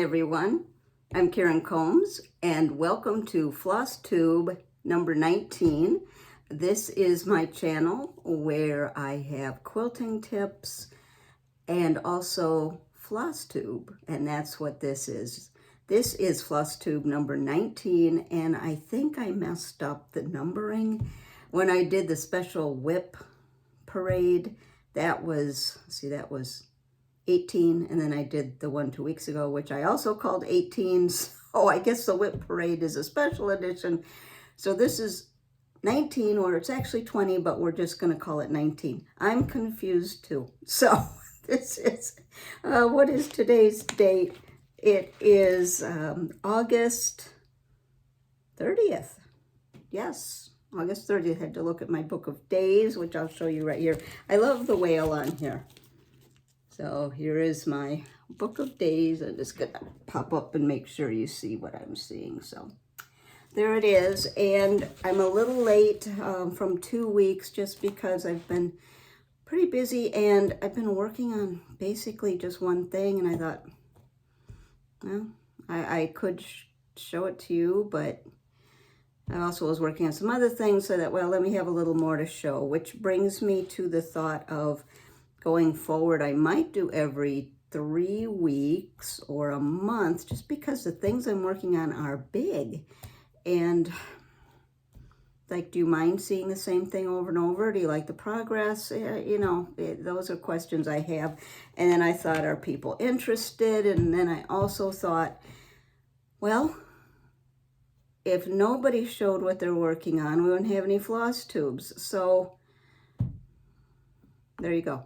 everyone. I'm Karen Combs and welcome to FlossTube number 19. This is my channel where I have quilting tips and also FlossTube, and that's what this is. This is FlossTube number 19, and I think I messed up the numbering. When I did the special WIP parade, that was 18, and then I did the one 2 weeks ago, which I also called 18. So I guess the WIP parade is a special edition. So this is 19, or it's actually 20, but we're just going to call it 19. I'm confused too. So this is, what is today's date? It is August 30th. Yes, August 30th. I had to look at my book of days, which I'll show you right here. I love the whale on here. So here is my book of days. I'm just going to pop up and make sure you see what I'm seeing. So there it is. And I'm a little late from 2 weeks just because I've been pretty busy and I've been working on basically just one thing. And I thought, well, I could show it to you, but I also was working on some other things, so that, well, let me have a little more to show, which brings me to the thought of going forward, I might do every 3 weeks or a month, just because the things I'm working on are big. And like, do you mind seeing the same thing over and over? Do you like the progress? You know, those are questions I have. And then I thought, are people interested? And then I also thought, well, if nobody showed what they're working on, we wouldn't have any floss tubes. So there you go.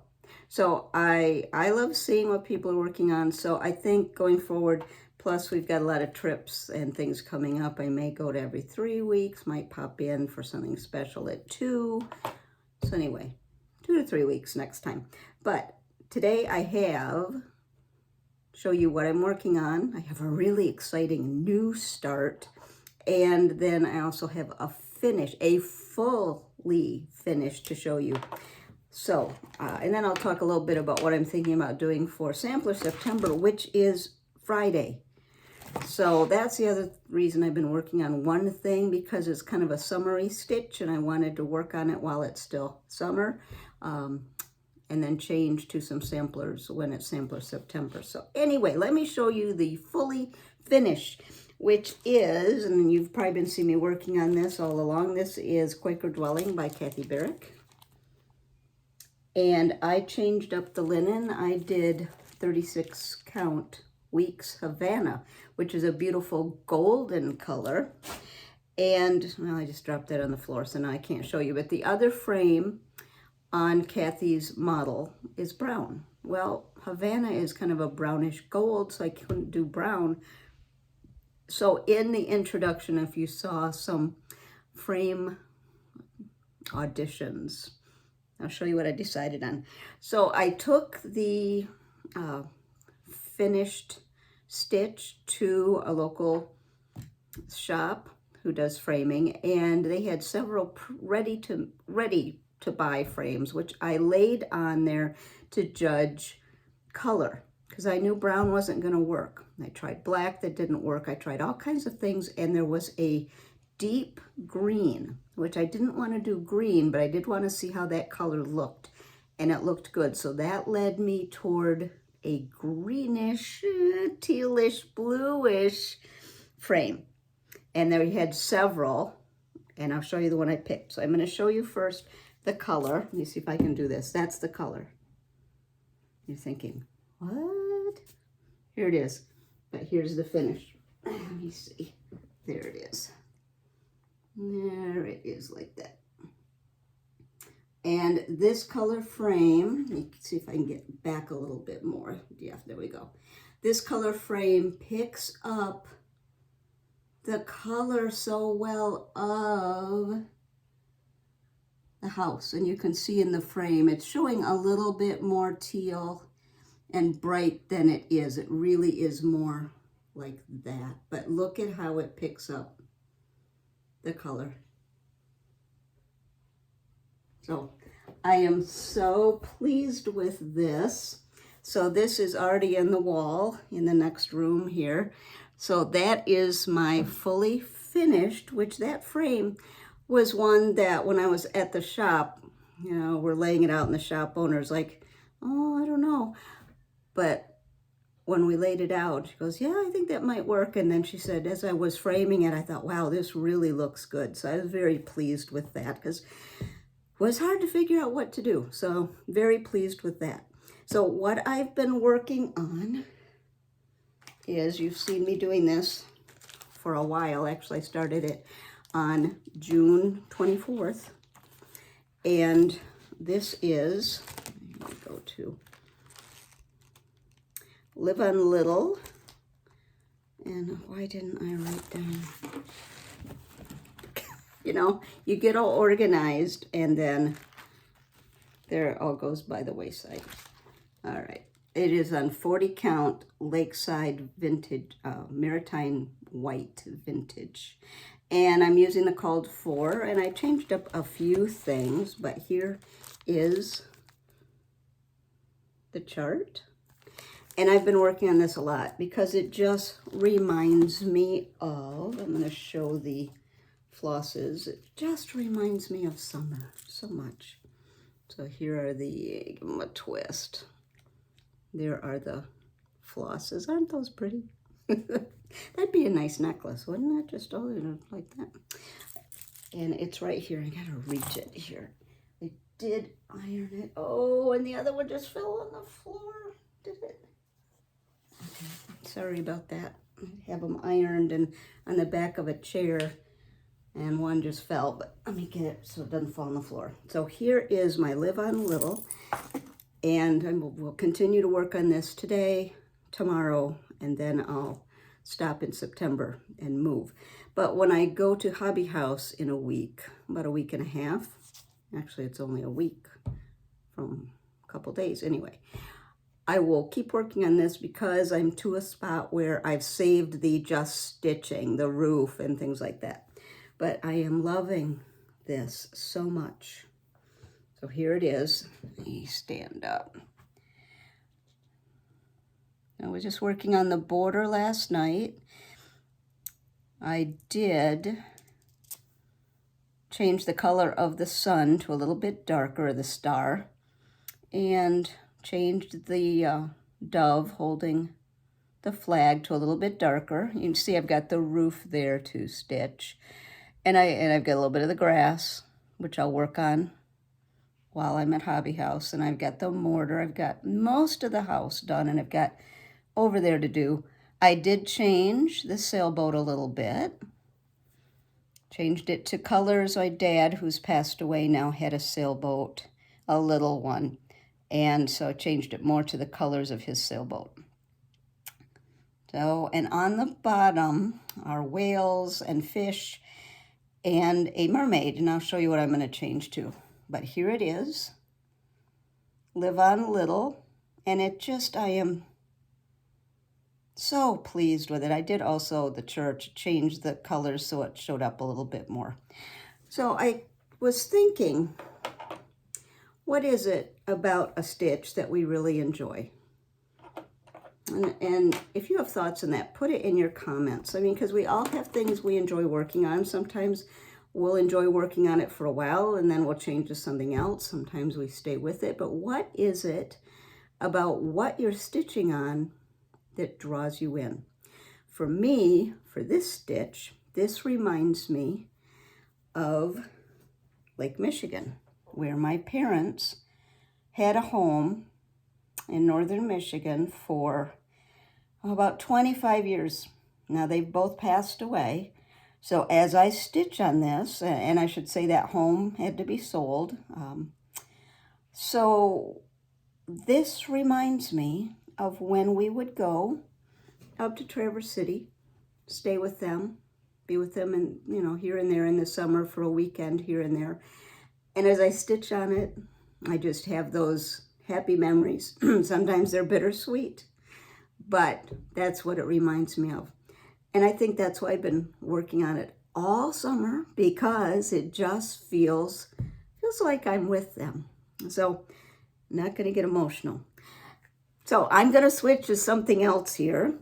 So I love seeing what people are working on. So I think going forward, plus we've got a lot of trips and things coming up. I may go to every 3 weeks, might pop in for something special at 2. So anyway, 2 to 3 weeks next time. But today I have, show you what I'm working on. I have a really exciting new start. And then I also have a finish, a fully finished to show you. So, and then I'll talk a little bit about what I'm thinking about doing for Sampler September, which is Friday. So that's the other reason I've been working on one thing, because it's kind of a summery stitch and I wanted to work on it while it's still summer, and then change to some samplers when it's Sampler September. So anyway, let me show you the fully finished, which is, and you've probably been seeing me working on this all along, this is Quaker Dwelling by Kathy Barrick. And I changed up the linen. I did 36 count weeks Havana, which is a beautiful golden color. And, well, I just dropped that on the floor, so now I can't show you. But the other frame on Kathy's model is brown. Well, Havana is kind of a brownish gold, so I couldn't do brown. So in the introduction, if you saw some frame auditions, I'll show you what I decided on. So I took the finished stitch to a local shop who does framing, and they had several ready to buy frames, which I laid on there to judge color, because I knew brown wasn't going to work. I tried black, that didn't work. I tried all kinds of things, and there was a deep green, which I didn't want to do green, but I did want to see how that color looked, and it looked good. So that led me toward a greenish, tealish, bluish frame. And there we had several, and I'll show you the one I picked. So I'm going to show you first the color. Let me see if I can do this. That's the color. You're thinking, what? Here it is. But here's the finish. Let me see. There it is. There it is, like that. And this color frame, let me see if I can get back a little bit more. Yeah, there we go. This color frame picks up the color so well of the house. And you can see in the frame, it's showing a little bit more teal and bright than it is. It really is more like that. But look at how it picks up the color. So I am so pleased with this. So this is already in the wall in the next room here. So that is my fully finished, which that frame was one that when I was at the shop, you know, we're laying it out in the shop, owner's like, oh, I don't know. But when we laid it out, she goes, yeah, I think that might work. And then she said, as I was framing it, I thought, wow, this really looks good. So I was very pleased with that because it was hard to figure out what to do. So very pleased with that. So what I've been working on is, you've seen me doing this for a while. Actually, I started it on June 24th. And this is, let me go to Live on Little. And why didn't I write down? You know, you get all organized and then there it all goes by the wayside. All right. It is on 40 count Lakeside Vintage, Maritime White Vintage. And I'm using the called 4, and I changed up a few things, but here is the chart. And I've been working on this a lot because it just reminds me of, I'm going to show the flosses, it just reminds me of summer so much. So here are the, give them a twist. There are the flosses. Aren't those pretty? That'd be a nice necklace, wouldn't it? Just all like that. And it's right here. I gotta reach it here. I did iron it. Oh, and the other one just fell on the floor. Did it? Okay. Sorry about that. I have them ironed and on the back of a chair, and one just fell. But let me get it so it doesn't fall on the floor. So here is my Live on Little, and we'll continue to work on this today, tomorrow, and then I'll stop in September and move. But when I go to Hobby House in a week, about a week and a half, actually it's only a week from a couple days anyway, I will keep working on this because I'm to a spot where I've saved the just stitching, the roof and things like that. But I am loving this so much. So here it is. Let me stand up. I was just working on the border last night. I did change the color of the sun to a little bit darker, the star, and changed the dove holding the flag to a little bit darker. You can see I've got the roof there to stitch, and I've got a little bit of the grass, which I'll work on while I'm at Hobby House, and I've got the mortar. I've got most of the house done, and I've got over there to do. I did change the sailboat a little bit. Changed it to colors. My dad, who's passed away now, had a sailboat, a little one. And so I changed it more to the colors of his sailboat. So, and on the bottom are whales and fish and a mermaid. And I'll show you what I'm going to change to. But here it is. Live on Little. And it just, I am so pleased with it. I did also, the church, change the colors so it showed up a little bit more. So I was thinking, what is it about a stitch that we really enjoy? And if you have thoughts on that, put it in your comments. I mean, because we all have things we enjoy working on. Sometimes we'll enjoy working on it for a while and then we'll change to something else. Sometimes we stay with it. But what is it about what you're stitching on that draws you in? For me, for this stitch, this reminds me of Lake Michigan, where my parents had a home in northern Michigan for about 25 years. Now they've both passed away. So as I stitch on this, and I should say that home had to be sold. So this reminds me of when we would go up to Traverse City, stay with them, be with them, and here and there in the summer for a weekend here and there. And as I stitch on it, I just have those happy memories. Sometimes they're bittersweet, but that's what it reminds me of. And I think that's why I've been working on it all summer, because it just feels like I'm with them. So I'm not going to get emotional. So I'm going to switch to something else here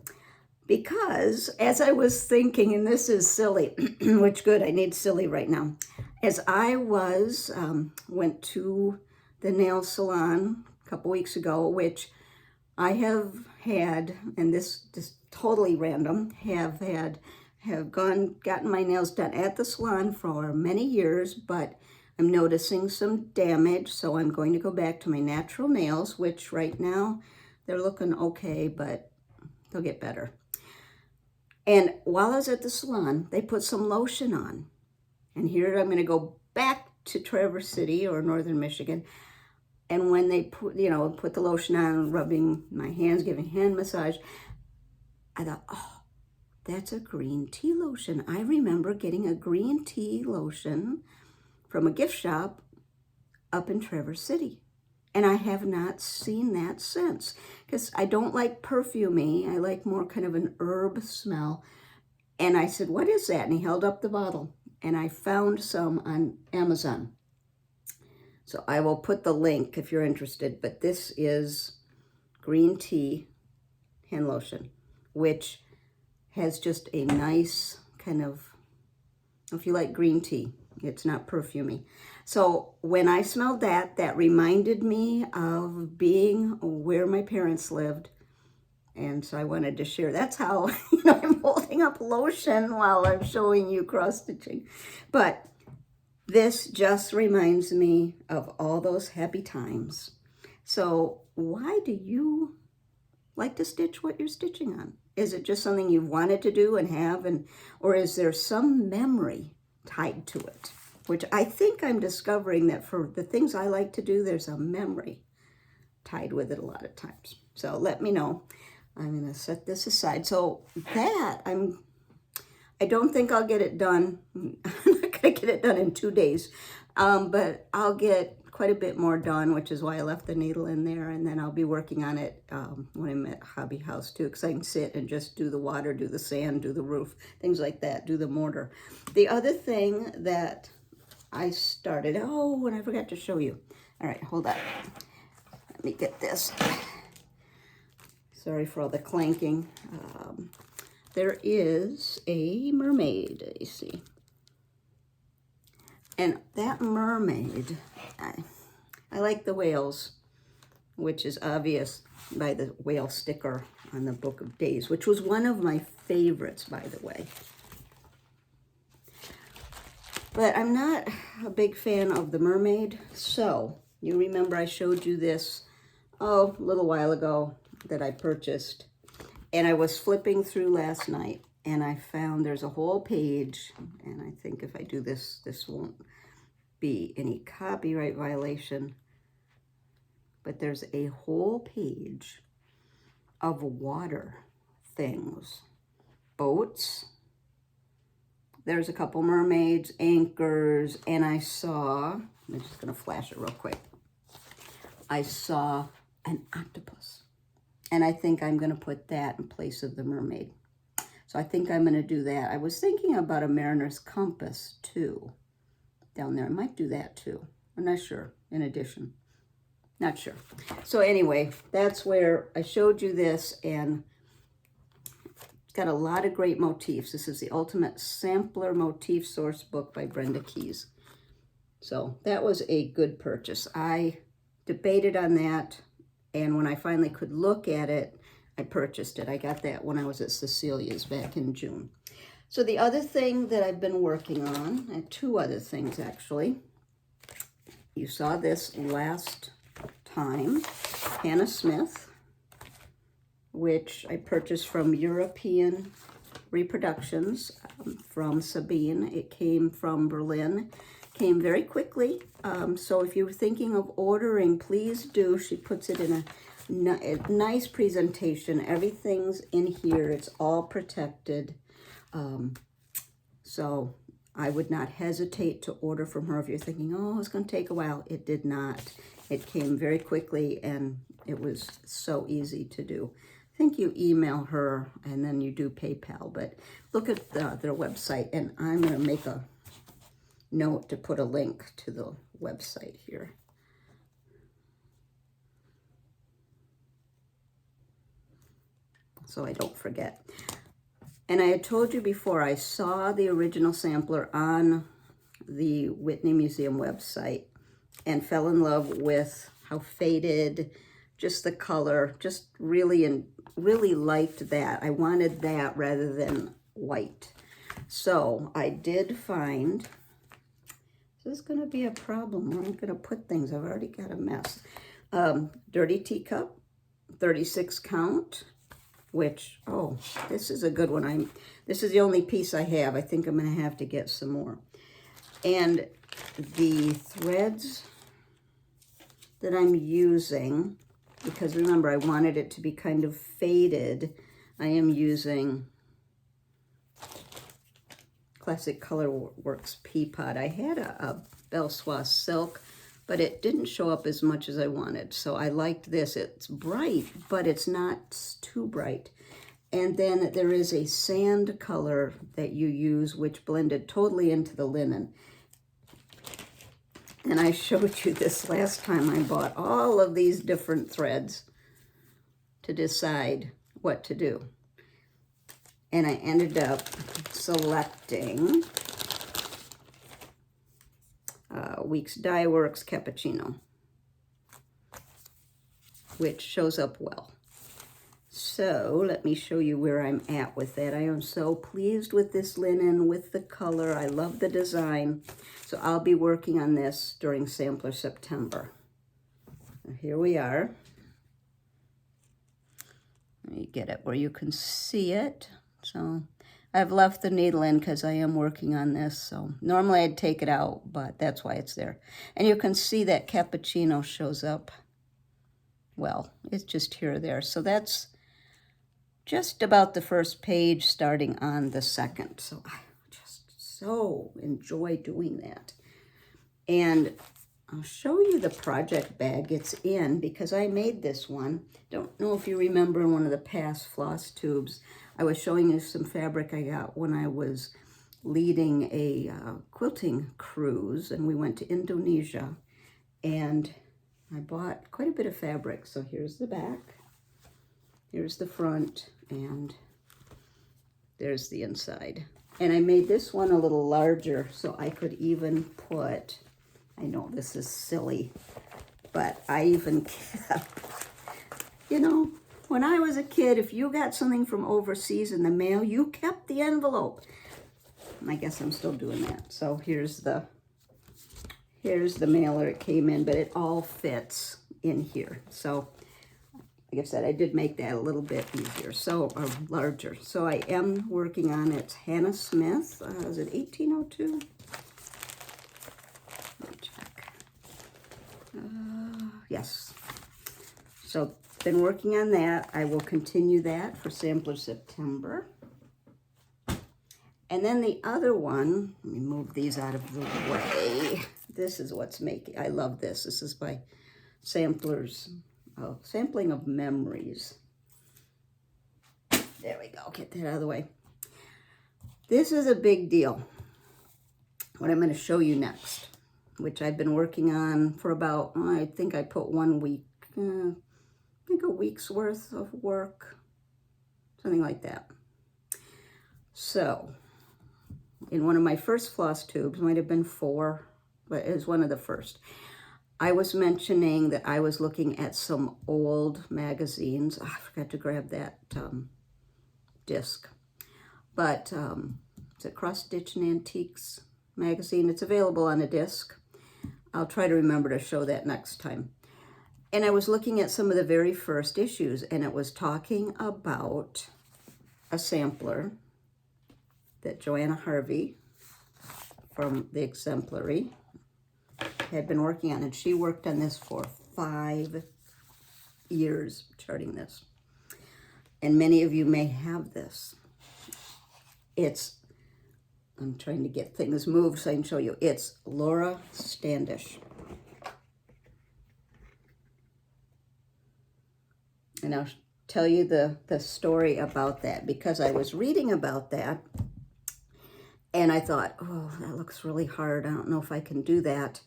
because as I was thinking, and this is silly, which good, I need silly right now. As I went to the nail salon a couple weeks ago, which I have had, and this is totally random, have gotten my nails done at the salon for many years, but I'm noticing some damage, so I'm going to go back to my natural nails, which right now they're looking okay, but they'll get better. And while I was at the salon, they put some lotion on. And here I'm going to go back to Traverse City or Northern Michigan. And when they put the lotion on, rubbing my hands, giving hand massage, I thought, oh, that's a green tea lotion. I remember getting a green tea lotion from a gift shop up in Traverse City. And I have not seen that since, because I don't like perfumey. I like more kind of an herb smell. And I said, what is that? And he held up the bottle. And I found some on Amazon. So I will put the link if you're interested. But this is green tea hand lotion, which has just a nice kind of, if you like green tea, it's not perfumey. So when I smelled that, that reminded me of being where my parents lived. And so I wanted to share. That's how, I'm holding up lotion while I'm showing you cross-stitching. But this just reminds me of all those happy times. So why do you like to stitch what you're stitching on? Is it just something you've wanted to do and have, or is there some memory tied to it? Which I think I'm discovering that for the things I like to do, there's a memory tied with it a lot of times. So let me know. I'm going to set this aside. So that, I don't think I'll get it done. I'm not going to get it done in 2 days. But I'll get quite a bit more done, which is why I left the needle in there. And then I'll be working on it when I'm at Hobby House too, because I can sit and just do the water, do the sand, do the roof, things like that, do the mortar. The other thing that I started, oh, and I forgot to show you. All right, hold on. Let me get this. Sorry for all the clanking. There is a mermaid, you see. And that mermaid, I like the whales, which is obvious by the whale sticker on the Book of Days, which was one of my favorites, by the way. But I'm not a big fan of the mermaid. So you remember I showed you this, a little while ago that I purchased. And I was flipping through last night and I found there's a whole page. And I think if I do this, this won't be any copyright violation. But there's a whole page of water things. Boats. There's a couple mermaids, anchors, and I saw, I'm just going to flash it real quick. I saw an octopus. And I think I'm going to put that in place of the mermaid. So I think I'm going to do that. I was thinking about a mariner's compass too. Down there. I might do that too. I'm not sure. In addition. Not sure. So anyway, that's where I showed you this, and it's got a lot of great motifs. This is the Ultimate Sampler Motif Source Book by Brenda Keyes. So that was a good purchase. I debated on that, and when I finally could look at it, I purchased it. I got that when I was at Cecilia's back in June. So the other thing that I've been working on, I have two other things actually. You saw this last time, Hannah Smith, which I purchased from European Reproductions from Sabine. It came from Berlin, came very quickly. So if you're thinking of ordering, please do. She puts it in a nice presentation. Everything's in here. It's all protected. So I would not hesitate to order from her if you're thinking, oh, it's going to take a while. It did not. It came very quickly, and it was so easy to do. I think you email her, and then you do PayPal. But look at their website, and I'm going to make a note to put a link to the website here. so I don't forget. And I had told you before, I saw the original sampler on the Whitney Museum website and fell in love with how faded, just the color, just really liked that. I wanted that rather than white. So I did find, this is gonna be a problem where I'm gonna put things. I've already got a mess. Dirty teacup, 36 count, which, oh, this is a good one. This is the only piece I have. I think I'm gonna have to get some more. And the threads that I'm using, because remember I wanted it to be kind of faded, I am using Classic Colorworks Peapod. I had a Belsoise silk, but it didn't show up as much as I wanted. So I liked this. It's bright, but it's not too bright. And then there is a sand color that you use, which blended totally into the linen. And I showed you this last time. I bought all of these different threads to decide what to do. And I ended up selecting Weeks Dye Works Cappuccino, which shows up well. So let me show you where I'm at with that. I am so pleased with this linen, with the color. I love the design. So I'll be working on this during Sampler September. Here we are. Let me get it where you can see it. So I've left the needle in because I am working on this. So normally I'd take it out, but that's why it's there. And you can see that cappuccino shows up. Well, it's just here or there. So that's just about the first page starting on the second. So I just so enjoy doing that. And I'll show you the project bag it's in because I made this one. Don't know if you remember in one of the past floss tubes, I was showing you some fabric I got when I was leading a quilting cruise, and we went to Indonesia, and I bought quite a bit of fabric. So here's the back, here's the front, and there's the inside. And I made this one a little larger so I could even put, I know this is silly, but I even kept, you know, when I was a kid, if you got something from overseas in the mail, you kept the envelope. And I guess I'm still doing that. So here's the mailer it came in, but it all fits in here. So like I said, I did make that a little bit easier, so larger. So I am working on it. Hannah Smith, is it 1802? Let me check. Yes. So been working on that. I will continue that for Sampler September. And then the other one, let me move these out of the way. This is what's making, I love this. This is by Samplers, Sampling of Memories. There we go, get that out of the way. This is a big deal. What I'm going to show you next, which I've been working on for about, I think I put 1 week, I think a week's worth of work, something like that. So, in one of my first floss tubes, might have been 4, but it was one of the first, I was mentioning that I was looking at some old magazines. Oh, I forgot to grab that disc. But it's a Cross Stitch and Antiques magazine. It's available on a disc. I'll try to remember to show that next time. And I was looking at some of the very first issues, and it was talking about a sampler that Joanna Harvey from the Exemplary had been working on, and she worked on this for 5 years, charting this. And many of you may have this. I'm trying to get things moved so I can show you. It's Laura Standish. And I'll tell you the story about that, because I was reading about that and I thought, oh, that looks really hard. I don't know if I can do that.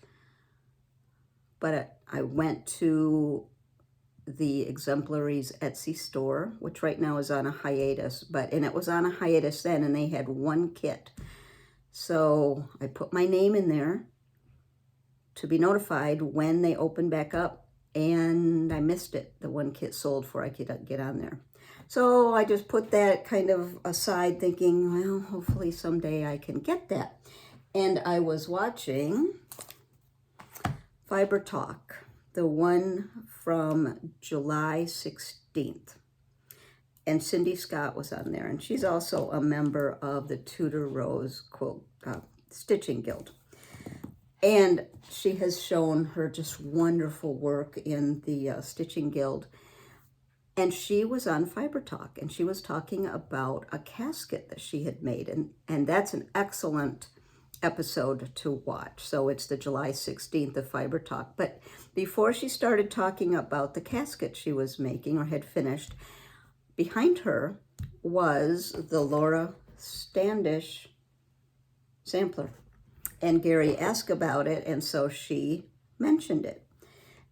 But I went to the Exemplaries Etsy store, which right now is on a hiatus, and it was on a hiatus then, and they had one kit. So I put my name in there to be notified when they open back up, and I missed it. The one kit sold before I could get on there. So I just put that kind of aside thinking, well, hopefully someday I can get that. And I was watching Fiber Talk, the one from July 16th. And Cindi Scott was on there, and she's also a member of the Tudor Rose Quilt Stitching Guild. And she has shown her just wonderful work in the Stitching Guild. And she was on Fiber Talk, and she was talking about a casket that she had made. And that's an excellent episode to watch. So it's the July 16th of Fiber Talk. But before she started talking about the casket she was making or had finished, behind her was the Laura Standish sampler. And Gary asked about it, and so she mentioned it.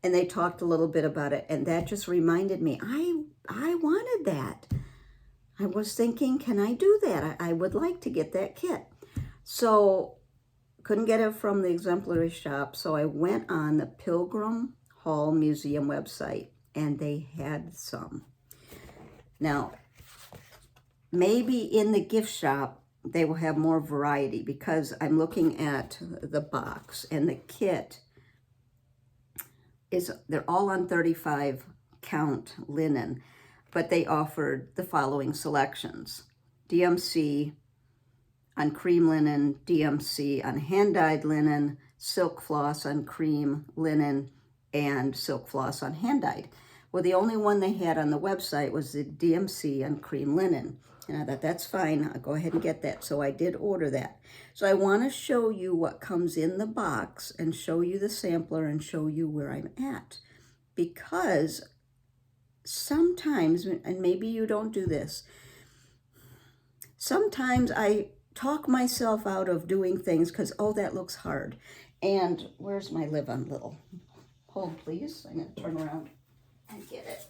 And they talked a little bit about it, and that just reminded me, I wanted that. I was thinking, can I do that? I would like to get that kit. So couldn't get it from the Exemplary shop, so I went on the Pilgrim Hall Museum website, and they had some. Now, maybe in the gift shop, they will have more variety, because I'm looking at the box, and the kit they're all on 35 count linen, but they offered the following selections: DMC on cream linen, DMC on hand-dyed linen, silk floss on cream linen, and silk floss on hand-dyed. Well, the only one they had on the website was the DMC on cream linen. And I thought, that's fine, I'll go ahead and get that. So I did order that. So I want to show you what comes in the box and show you the sampler and show you where I'm at. Because sometimes, and maybe you don't do this, sometimes I talk myself out of doing things because, oh, that looks hard. And where's my Live on Little? Hold, please. I'm going to turn around and get it.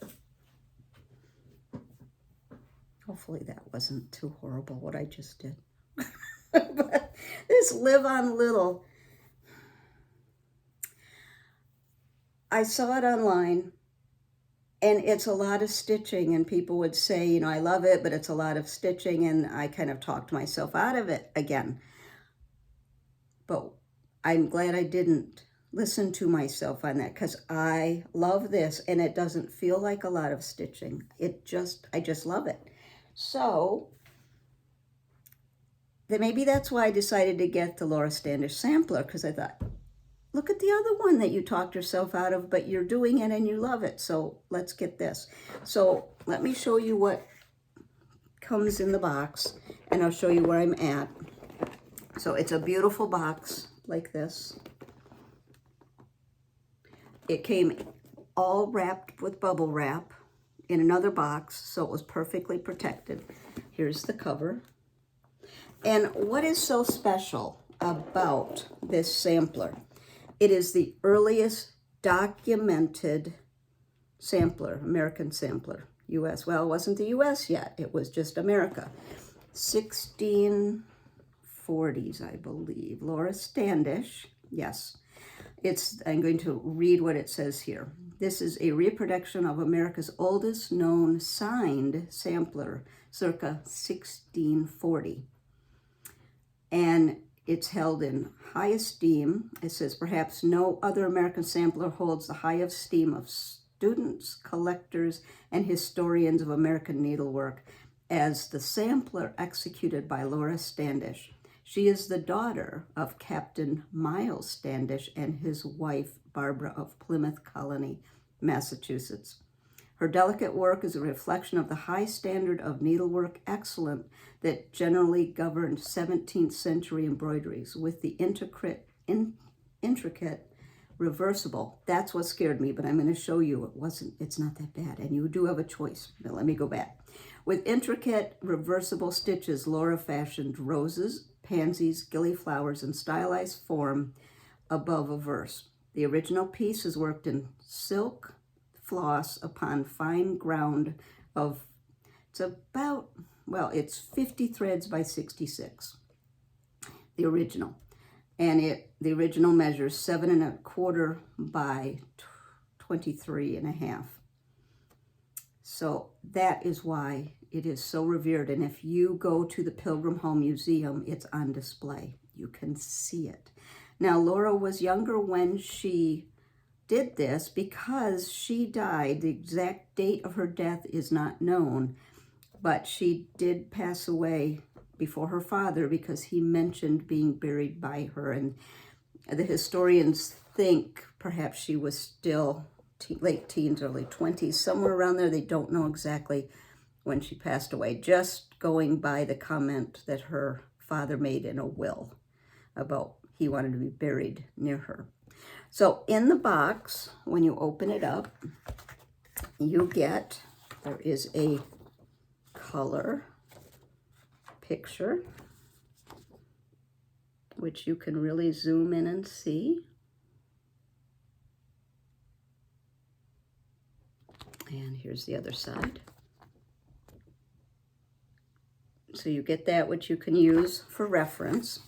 Hopefully that wasn't too horrible, what I just did. But this Live on Little, I saw it online, and it's a lot of stitching, and people would say, you know, I love it, but it's a lot of stitching, and I kind of talked myself out of it again. But I'm glad I didn't listen to myself on that, because I love this, and it doesn't feel like a lot of stitching. I just love it. So then maybe that's why I decided to get the Laura Standish sampler, because I thought, look at the other one that you talked yourself out of, but you're doing it and you love it. So let's get this. So let me show you what comes in the box, and I'll show you where I'm at. So it's a beautiful box like this. It came all wrapped with bubble wrap in another box, so it was perfectly protected. Here's the cover. And what is so special about this sampler? It is the earliest documented sampler, American sampler, U.S. Well, it wasn't the U.S. yet. It was just America. 1640s, I believe. Laura Standish, yes. I'm going to read what it says here. This is a reproduction of America's oldest known signed sampler, circa 1640. And it's held in high esteem. It says, perhaps no other American sampler holds the high esteem of students, collectors, and historians of American needlework as the sampler executed by Laura Standish. She is the daughter of Captain Miles Standish and his wife, Barbara of Plymouth Colony, Massachusetts. Her delicate work is a reflection of the high standard of needlework excellence that generally governed 17th century embroideries, with the intricate reversible. That's what scared me, but I'm going to show you it's not that bad, and you do have a choice. Now let me go back. With intricate reversible stitches, Laura fashioned roses, pansies, gillyflowers, and stylized form above a verse. The original piece is worked in silk, floss upon fine ground of, it's about, well, it's 50 threads by 66, the original. And the original measures 7 1/4 by 23 1/2. So that is why it is so revered. And if you go to the Pilgrim Home Museum, it's on display. You can see it. Now, Laura was younger when she did this because she died. The exact date of her death is not known, but she did pass away before her father because he mentioned being buried by her. And the historians think perhaps she was still late teens, early 20s, somewhere around there. They don't know exactly when she passed away, just going by the comment that her father made in a will about he wanted to be buried near her. So in the box, when you open it up, you get, there is a color picture, which you can really zoom in and see. And here's the other side. So you get that, which you can use for reference.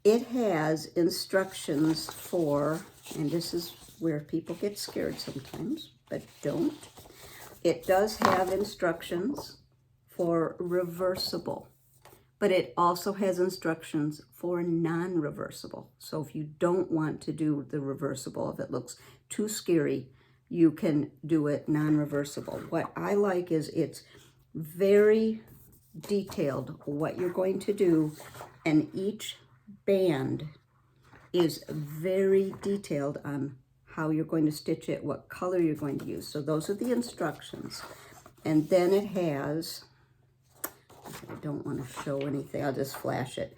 It has instructions for, and this is where people get scared sometimes, but don't. It does have instructions for reversible, but it also has instructions for non-reversible. So if you don't want to do the reversible, if it looks too scary, you can do it non-reversible. What I like is it's very detailed what you're going to do, and each band is very detailed on how you're going to stitch it, what color you're going to use. So those are the instructions. And then it has, I don't want to show anything, I'll just flash it.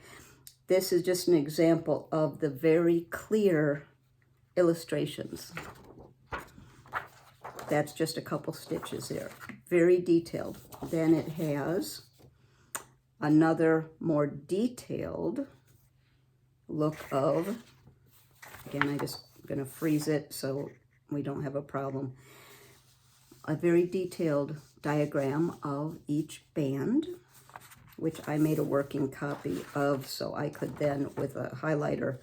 This is just an example of the very clear illustrations. That's just a couple stitches there, very detailed. Then it has another more detailed look of, again, I just gonna freeze it so we don't have a problem, a very detailed diagram of each band, which I made a working copy of so I could then, with a highlighter,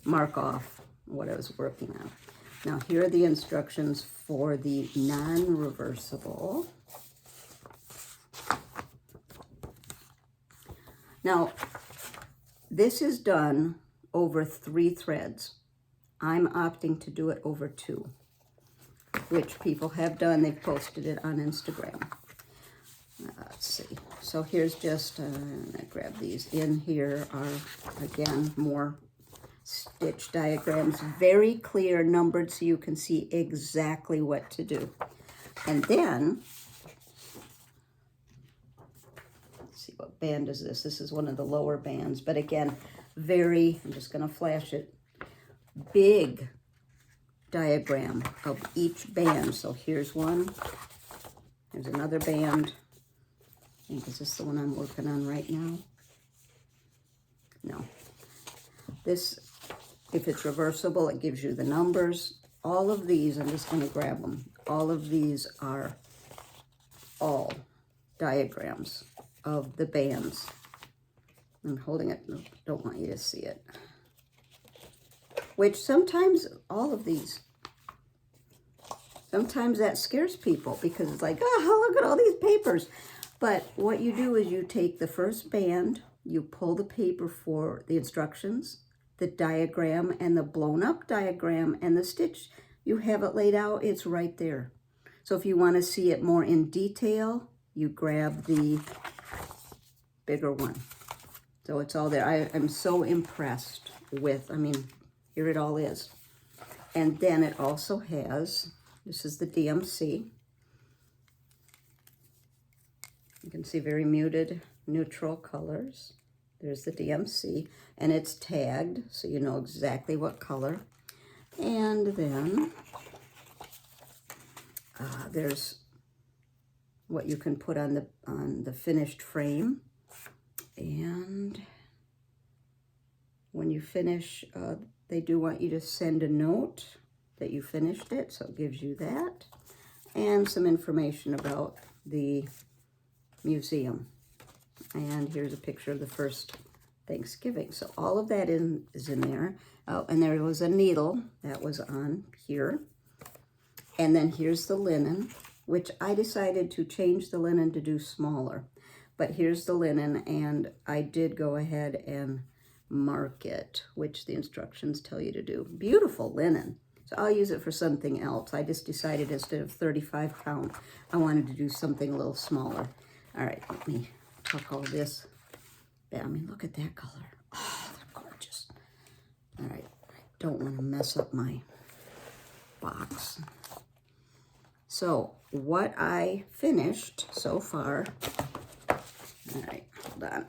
mark off what I was working on. Now, here are the instructions for the non-reversible. Now, this is done over 3 threads. I'm opting to do it over 2, which people have done. They've posted it on Instagram. Let's see. So here's just, I grab these. In here are, again, more stitch diagrams, very clear, numbered, so you can see exactly what to do. And then, let's see, what band is this? This is one of the lower bands, but again, very, I'm just going to flash it, big diagram of each band. So here's one, here's another band. I think, is this the one I'm working on right now? No. This, if it's reversible, it gives you the numbers. All of these, I'm just going to grab them. All of these are all diagrams of the bands. I'm holding it, don't want you to see it. Which sometimes, all of these, sometimes that scares people because it's like, oh, look at all these papers. But what you do is you take the first band, you pull the paper for the instructions, the diagram, and the blown up diagram, and the stitch. You have it laid out, it's right there. So if you want to see it more in detail, you grab the bigger one. So it's all there. I'm so impressed with, I mean, here it all is. And then it also has, this is the DMC. You can see very muted, neutral colors. There's the DMC, and it's tagged, so you know exactly what color. And then there's what you can put on the finished frame. And when you finish, they do want you to send a note that you finished it, so it gives you that. And some information about the museum. And here's a picture of the first Thanksgiving. So all of that is in there. Oh, and there was a needle that was on here. And then here's the linen, which I decided to change the linen to do smaller. But here's the linen, and I did go ahead and mark it, which the instructions tell you to do. Beautiful linen. So I'll use it for something else. I just decided instead of 35 count, I wanted to do something a little smaller. All right, let me tuck all this. I mean, look at that color. Oh, they're gorgeous. All right, I don't want to mess up my box. So what I finished so far, all right, hold on,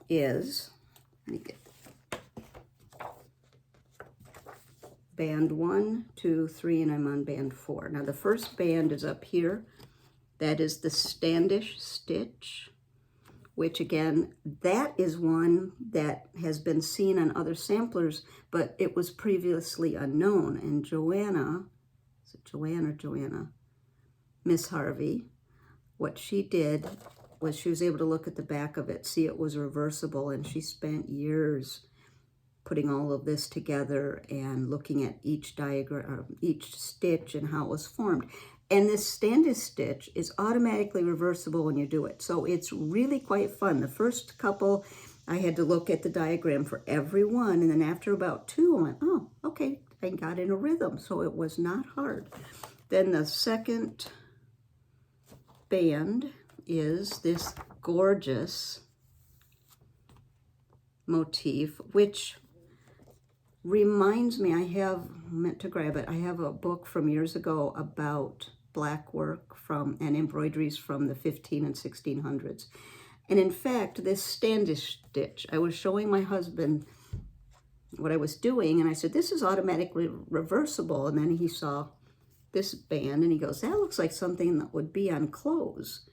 is, let me get band 1, 2, 3, and I'm on band 4. Now the first band is up here. That is the Standish stitch, which again, that is one that has been seen on other samplers, but it was previously unknown. And Joanna, is it Joanne or Joanna? Miss Harvey, what she did was she was able to look at the back of it, see it was reversible, and she spent years putting all of this together and looking at each diagram, or each stitch and how it was formed. And this Standish stitch is automatically reversible when you do it. So it's really quite fun. The first couple, I had to look at the diagram for every one. And then after about 2, I went, oh, okay, I got in a rhythm. So it was not hard. Then the second band is this gorgeous motif, which reminds me, I meant to grab it. I have a book from years ago about black work and embroideries from the 15 and 1600s. And in fact, this Standish stitch, I was showing my husband what I was doing, and I said, this is automatically reversible. And then he saw this band, and he goes, that looks like something that would be on clothes.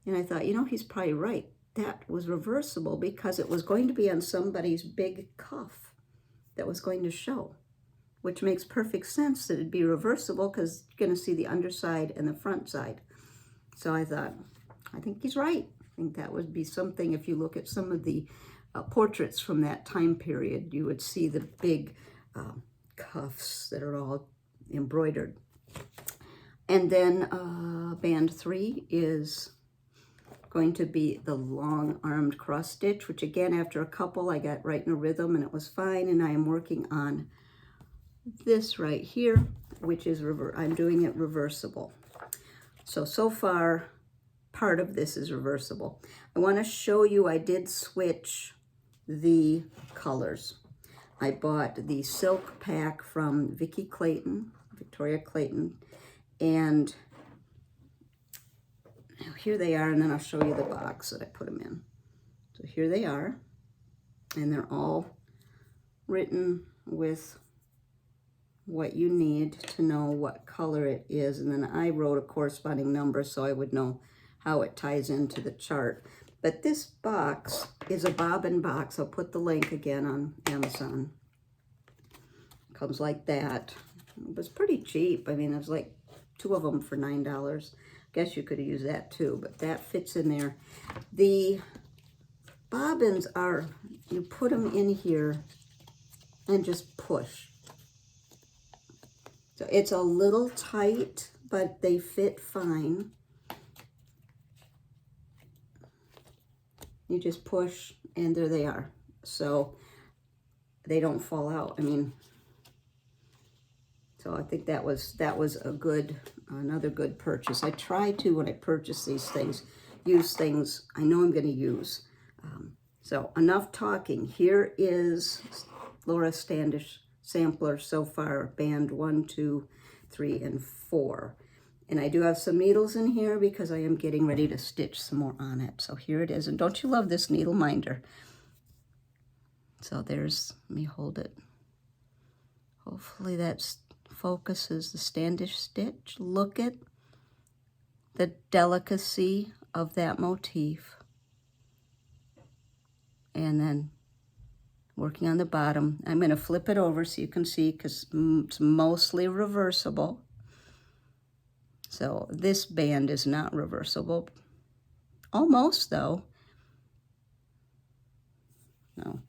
And I thought, you know, he's probably right. That was reversible because it was going to be on somebody's big cuff that was going to show, which makes perfect sense that it'd be reversible because you're going to see the underside and the front side. So I thought, I think he's right. I think that would be something, if you look at some of the portraits from that time period, you would see the big cuffs that are all embroidered. And then band 3 is going to be the long-armed cross stitch, which again, after a couple, I got right in a rhythm and it was fine. And I am working on this right here, which is I'm doing it reversible. So far, part of this is reversible. I want to show you, I did switch the colors. I bought the silk pack from Victoria Clayton, and here they are, and then I'll show you the box that I put them in. So here they are, and they're all written with what you need to know what color it is, and then I wrote a corresponding number so I would know how it ties into the chart. But this box is a Bobbin box. I'll put the link again on Amazon. It comes like that. It was pretty cheap. I mean, it was like 2 of them for $9. Guess you could have used that too, but that fits in there. The bobbins are, you put them in here and just push. So it's a little tight, but they fit fine. You just push and there they are. So they don't fall out. I mean, so I think that was another good purchase. I try to, when I purchase these things, use things I know I'm going to use. So enough talking. Here is Laura Standish sampler so far, band 1, 2, 3, and 4. And I do have some needles in here because I am getting ready to stitch some more on it. So here it is. And don't you love this needle minder? So there's, let me hold it. Hopefully that's focuses the Standish stitch. Look at the delicacy of that motif. And then working on the bottom. I'm going to flip it over so you can see, because it's mostly reversible. So this band is not reversible. Almost, though. No,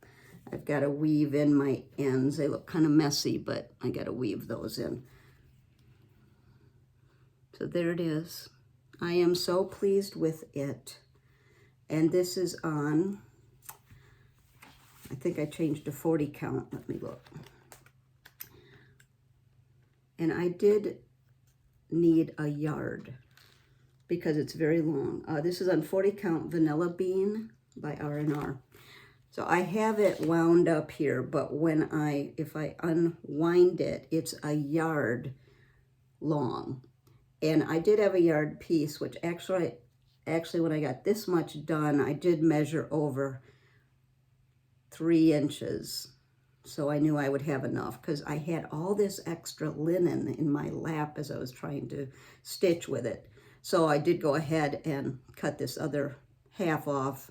I've got to weave in my ends. They look kind of messy, but I got to weave those in. So there it is. I am so pleased with it. And this is on, I think I changed to 40 count. Let me look. And I did need a yard because it's very long. This is on 40 count Vanilla Bean by R&R. So I have it wound up here, but if I unwind it, it's a yard long. And I did have a yard piece, which actually when I got this much done, I did measure over 3 inches. So I knew I would have enough, because I had all this extra linen in my lap as I was trying to stitch with it. So I did go ahead and cut this other half off.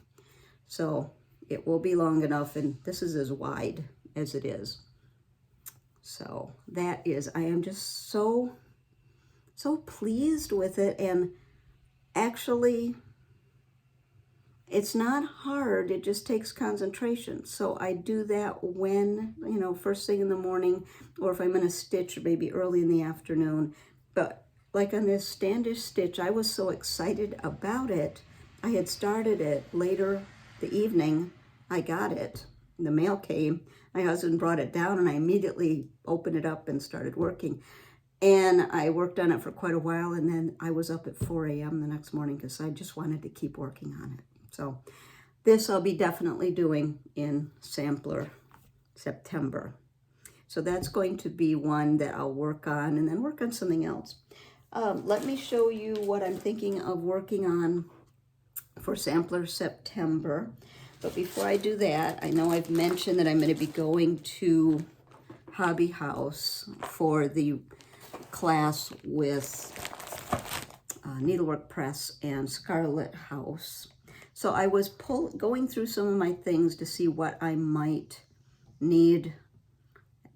So it will be long enough, and this is as wide as it is. So that is, I am just so pleased with it. And actually, it's not hard, it just takes concentration. So I do that when, you know, first thing in the morning, or if I'm going to stitch maybe early in the afternoon. But like on this Standish stitch, I was so excited about it. I had started it later the evening. I got it. The mail came. My husband brought it down, and I immediately opened it up and started working. And I worked on it for quite a while, and then I was up at 4 a.m. the next morning because I just wanted to keep working on it. So this I'll be definitely doing in Sampler September. So that's going to be one that I'll work on, and then work on something else. Let me show you what I'm thinking of working on for Sampler September. But before I do that, I know I've mentioned that I'm going to be going to Hobby House for the class with Needlework Press and Scarlet House. So I was going through some of my things to see what I might need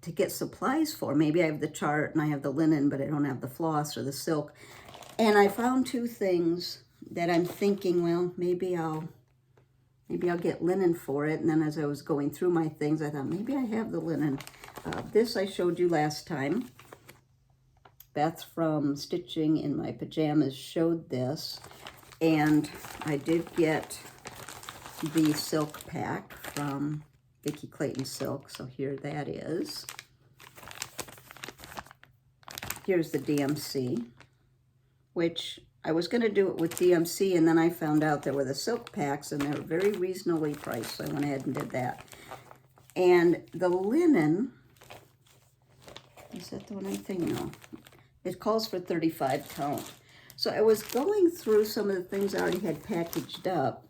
to get supplies for. Maybe I have the chart and I have the linen, but I don't have the floss or the silk. And I found 2 things that I'm thinking, well, maybe I'll get linen for it. And then as I was going through my things, I thought maybe I have the linen. This I showed you last time. Beth from Stitching in My Pajamas showed this. And I did get the silk pack from Vikki Clayton Silk. So here that is. Here's the DMC, which I was going to do it with DMC, and then I found out there were the silk packs, and they were very reasonably priced, so I went ahead and did that. And the linen, is that the one I'm thinking? No. It calls for 35 count. So I was going through some of the things I already had packaged up,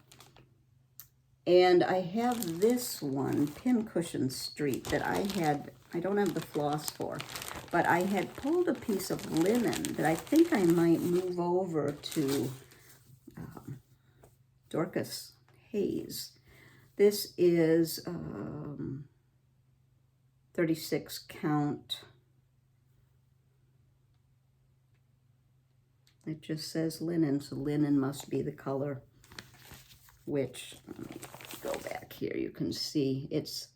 and I have this one, Pincushion Street, that I don't have the floss for, but I had pulled a piece of linen that I think I might move over to Dorcas Hayes. This is 36 count. It just says linen, so linen must be the color, which, let me go back here, you can see it's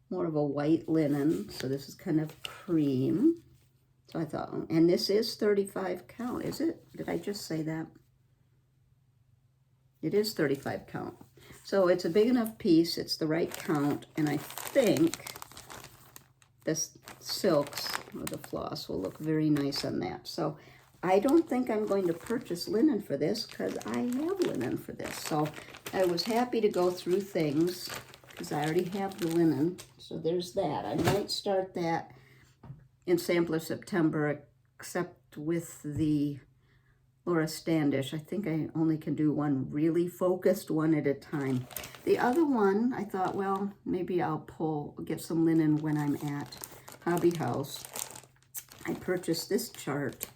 more of a white linen, so this is kind of cream. So I thought, and this is 35 count, is it? Did I just say that? It is 35 count. So it's a big enough piece, it's the right count, and I think this silks or the floss will look very nice on that. So I don't think I'm going to purchase linen for this because I have linen for this. So I was happy to go through things because I already have the linen. So there's that. I might start that in Sampler September, except with the Laura Standish. I think I only can do one really focused one at a time. The other one, I thought, well, maybe I'll get some linen when I'm at Hobby House. I purchased this chart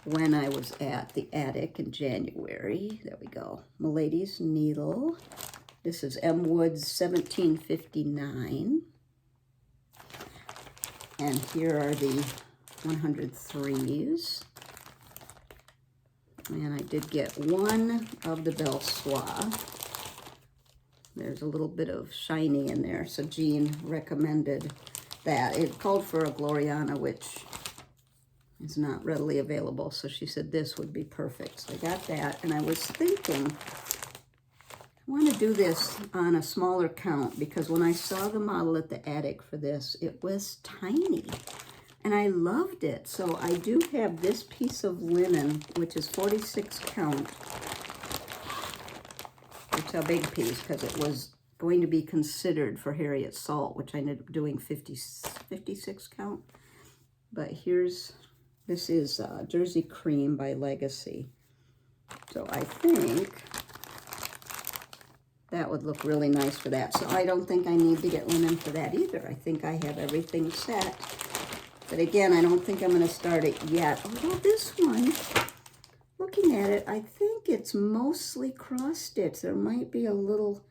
when I was at the Attic in January. There we go. Milady's Needle. This is M. Woods 1759. And here are the 103s. And I did get one of the Belle Soie. There's a little bit of shiny in there, so Jean recommended that. It called for a Gloriana, which is not readily available, so she said this would be perfect. So I got that, and I was thinking, I want to do this on a smaller count, because when I saw the model at the Attic for this, it was tiny, and I loved it. So I do have this piece of linen, which is 46 count. It's a big piece because it was going to be considered for Harriet Salt, which I ended up doing 56 count. But this is Jersey Cream by Legacy. So I think that would look really nice for that. So I don't think I need to get linen for that either. I think I have everything set. But again, I don't think I'm going to start it yet. Although this one, looking at it, I think it's mostly cross stitch. There might be a little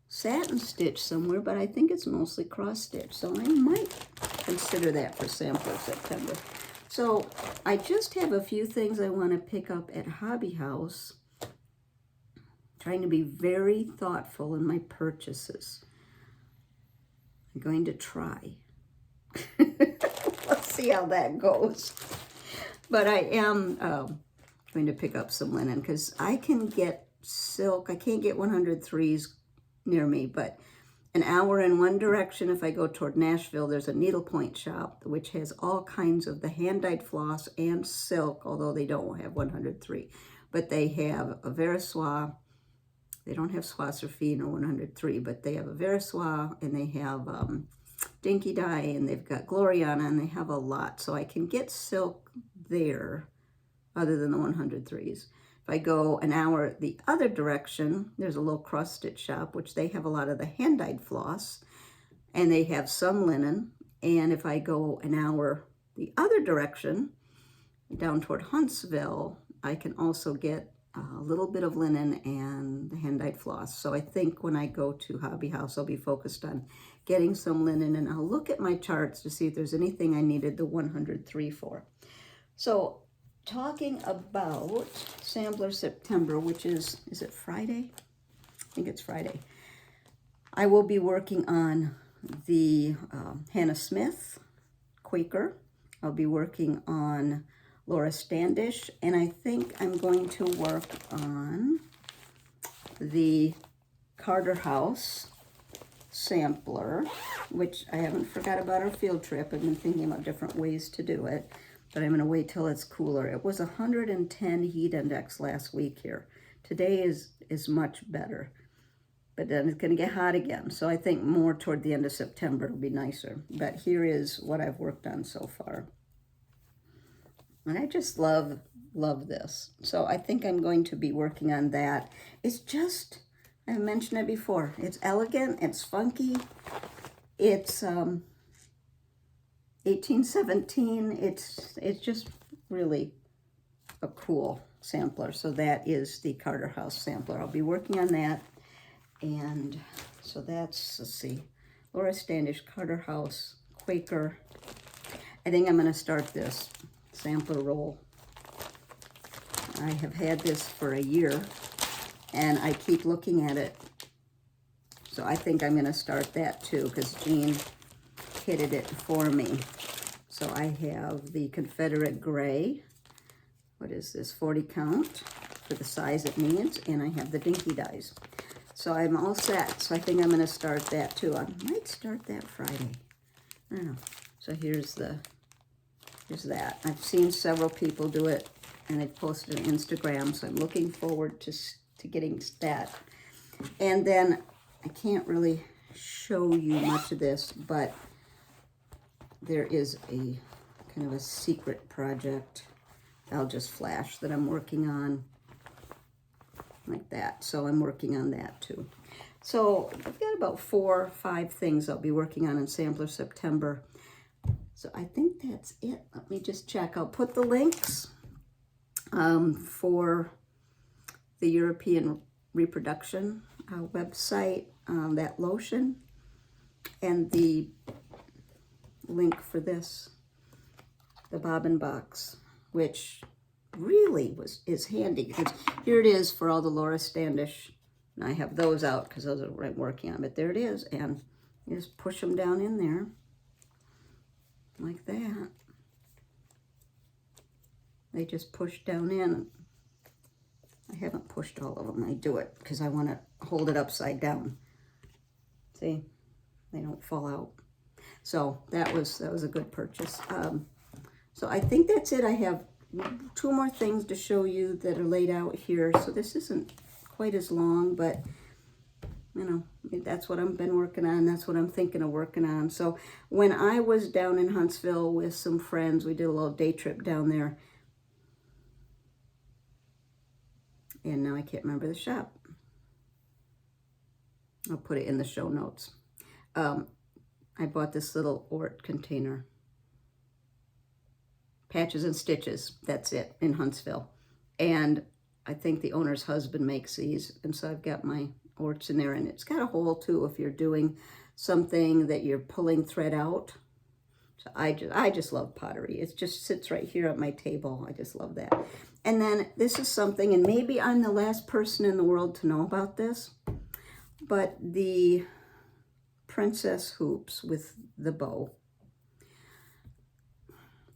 satin stitch somewhere, but I think it's mostly cross stitch. So I might consider that for Sampler September. So I just have a few things I want to pick up at Hobby House. Trying to be very thoughtful in my purchases. I'm going to try. Let's see how that goes. But I am going to pick up some linen because I can get silk. I can't get 103s near me, but an hour in one direction, if I go toward Nashville, there's a needlepoint shop which has all kinds of the hand-dyed floss and silk, although they don't have 103. But they have a Versoix. They don't have Soisserfine or 103, but they have a Versoix, and they have Dinky Dye, and they've got Gloriana, and they have a lot. So I can get silk there other than the 103s. If I go an hour the other direction, there's a little cross-stitch shop, which they have a lot of the hand-dyed floss, and they have some linen. And if I go an hour the other direction, down toward Huntsville, I can also get a little bit of linen and the hand-dyed floss. So I think when I go to Hobby House, I'll be focused on getting some linen, and I'll look at my charts to see if there's anything I needed the 103 for. So talking about Sampler September, which is it Friday? I think it's Friday. I will be working on the Hannah Smith Quaker. I'll be working on Laura Standish, and I think I'm going to work on the Carter House sampler, which I haven't forgot about our field trip. I've been thinking about different ways to do it, but I'm going to wait till it's cooler. It was 110 heat index last week here. Today is much better, but then it's going to get hot again. So I think more toward the end of September it'll be nicer. But here is what I've worked on so far. And I just love this. So I think I'm going to be working on that. It's just, I mentioned it before, it's elegant, it's funky, it's 1817, it's just really a cool sampler. So that is the Carter House sampler. I'll be working on that. And so that's, let's see, Laura Standish, Carter House, Quaker. I think I'm going to start this sampler roll. I have had this for a year, and I keep looking at it. So I think I'm going to start that too, because Jean kitted it for me. So I have the Confederate Gray. What is this? 40 count for the size it needs, and I have the Dinky Dyes. So I'm all set. So I think I'm going to start that too. I might start that Friday. I don't know. So here's that. I've seen several people do it, and they've posted on Instagram, so I'm looking forward to getting that. And then I can't really show you much of this, but there is a kind of a secret project I'll just flash that I'm working on like that. So I'm working on that too. So I've got about 4 or 5 things I'll be working on in Sampler September. So I think that's it. Let me just check. I'll put the links for the European Reproduction website, that lotion, and the link for this, the Bobbin box, which really is handy, because here it is for all the Laura Standish, and I have those out because those are what I'm working on, but there it is, and you just push them down in there like that. They just push down in. I haven't pushed all of them. I do it because I want to hold it upside down. See, they don't fall out. So that was a good purchase. So I think that's it. I have 2 more things to show you that are laid out here. So this isn't quite as long, but you know, that's what I've been working on. That's what I'm thinking of working on. So when I was down in Huntsville with some friends, we did a little day trip down there. And now I can't remember the shop. I'll put it in the show notes. I bought this little Ort container. Patches and Stitches, that's it, in Huntsville. And I think the owner's husband makes these. And so I've got my Orts in there. And it's got a hole too if you're doing something that you're pulling thread out. So I just love pottery. It just sits right here at my table. I just love that. And then this is something, and maybe I'm the last person in the world to know about this, but the princess hoops with the bow.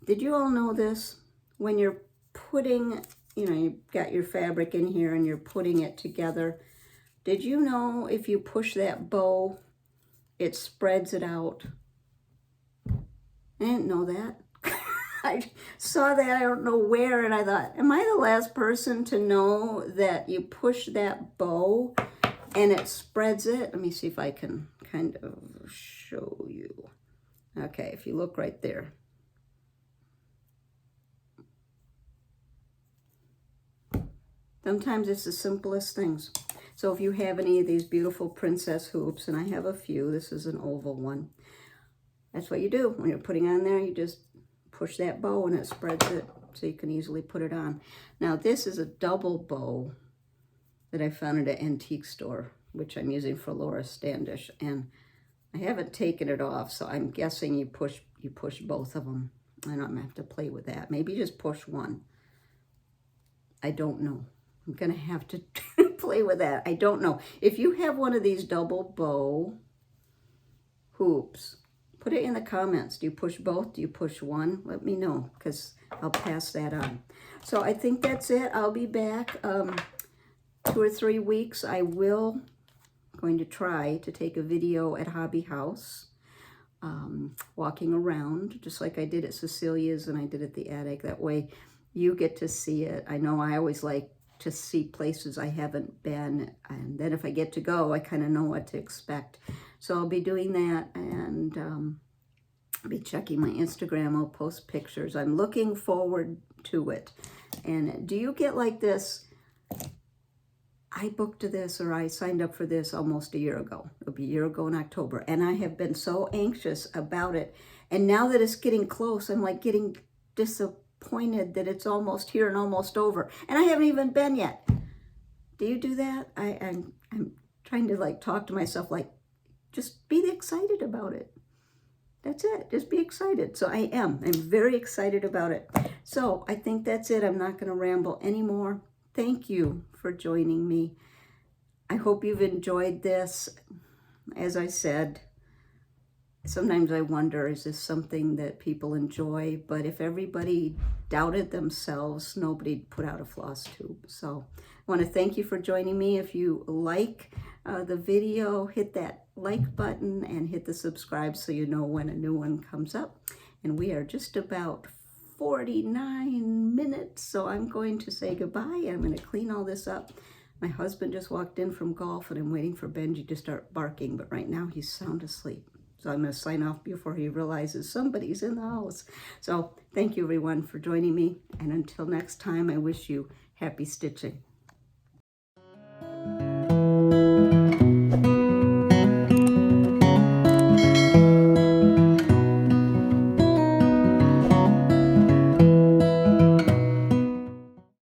Did you all know this? When you're putting, you know, you've got your fabric in here and you're putting it together. Did you know if you push that bow, it spreads it out? I didn't know that. I saw that, I don't know where, and I thought, am I the last person to know that you push that bow and it spreads it? Let me see if I can kind of show you. Okay, if you look right there. Sometimes it's the simplest things. So if you have any of these beautiful princess hoops, and I have a few, this is an oval one. That's what you do when you're putting on there. You just push that bow and it spreads it so you can easily put it on. Now this is a double bow that I found at an antique store, which I'm using for Laura Standish, and I haven't taken it off, so I'm guessing you push both of them. I don't have to play with that. Maybe just push one. I don't know. I'm gonna have to play with that. I don't know. If you have one of these double bow hoops, put it in the comments. Do you push both? Do you push one? Let me know, because I'll pass that on. So I think that's it. I'll be back 2 or 3 weeks. Going to try to take a video at Hobby House, walking around, just like I did at Cecilia's and I did at the Attic. That way you get to see it. I know I always like to see places I haven't been, and then if I get to go, I kind of know what to expect. So I'll be doing that, and I'll be checking my Instagram. I'll post pictures. I'm looking forward to it. And do you get like this? I booked this, or I signed up for this almost a year ago. It'll be a year ago in October. And I have been so anxious about it. And now that it's getting close, I'm like getting disappointed that it's almost here and almost over. And I haven't even been yet. Do you do that? I'm trying to like talk to myself like, just be excited about it. That's it. Just be excited. So I am. I'm very excited about it. So I think that's it. I'm not going to ramble anymore. Thank you for joining me. I hope you've enjoyed this. As I said, sometimes I wonder, is this something that people enjoy? But if everybody doubted themselves, nobody'd put out a floss tube. So I want to thank you for joining me. If you like the video, hit that like button and hit the subscribe so you know when a new one comes up. And we are just about 49 minutes, so I'm going to say goodbye. I'm going to clean all this up. My husband just walked in from golf, and I'm waiting for Benji to start barking, but right now he's sound asleep. So I'm going to sign off before he realizes somebody's in the house. So thank you everyone for joining me, and until next time, I wish you happy stitching.